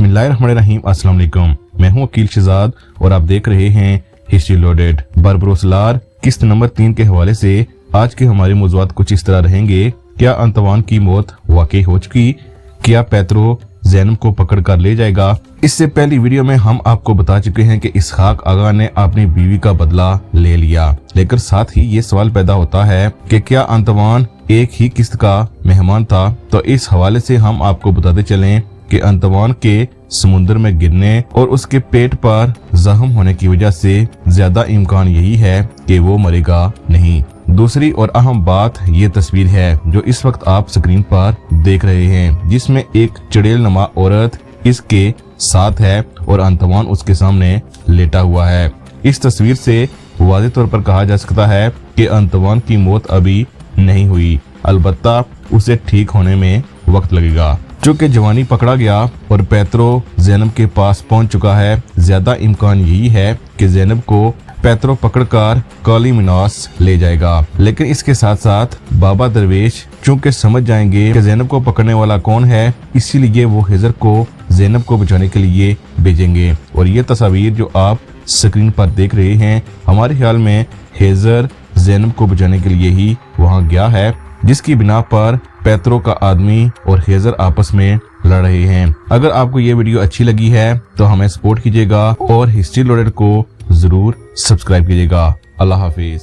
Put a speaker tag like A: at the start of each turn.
A: बिस्मिल्लाहिर्रहमानिर्रहीम। अस्सलाम वालेकुम। मैं हूं वकील शहजाद और आप देख रहे हैं हिस्ट्री लोडेड। बरबरोस लार किस्त नंबर 3 के हवाले से आज के हमारे मौज़ूआत कुछ इस तरह रहेंगे। क्या अंतवान की मौत वाकई हो चुकी? क्या पेत्रो ज़ैनब को पकड़ कर ले जाएगा? इससे पहली वीडियो में हम आपको बता चुके हैं कि इसहाक आगा ने अपनी बीवी का बदला ले लिया, लेकिन साथ ही ये सवाल पैदा होता है कि क्या अंतवान एक ही किस्त का मेहमान था? तो इस हवाले से हम आपको बताते चलें कि अंतवान के समुद्र में गिरने और उसके पेट पर जख्म होने की वजह से ज्यादा इम्कान यही है कि वो मरेगा नहीं। दूसरी और अहम बात ये तस्वीर है जो इस वक्त आप स्क्रीन पर देख रहे हैं, जिसमें एक चुड़ैल नुमा औरत इसके साथ है और अंतवान उसके सामने लेटा हुआ है। इस तस्वीर से वाज़ेह तौर पर कहा जा सकता है कि अंतवान की मौत अभी नहीं हुई, अलबत्ता उसे ठीक होने में वक्त लगेगा। चूँकि जवानी पकड़ा गया और पेत्रो ज़ैनब के पास पहुंच चुका है, ज्यादा इम्कान यही है कि ज़ैनब को पेत्रो पकड़कर काली मीनास ले जाएगा। लेकिन इसके साथ साथ बाबा दरवेश चूँकि समझ जाएंगे कि ज़ैनब को पकड़ने वाला कौन है, इसीलिए वो हिजर को ज़ैनब को बचाने के लिए भेजेंगे। और ये तस्वीर जो आप स्क्रीन पर देख रहे हैं, हमारे ख्याल में हिजर ज़ैनब को बचाने के लिए ही वहाँ गया है, जिसकी बिना पर पेत्रो का आदमी और हिजर आपस में लड़ रहे हैं। अगर आपको ये वीडियो अच्छी लगी है तो हमें सपोर्ट कीजिएगा और हिस्ट्री लोडेड को जरूर सब्सक्राइब कीजिएगा। अल्लाह हाफिज।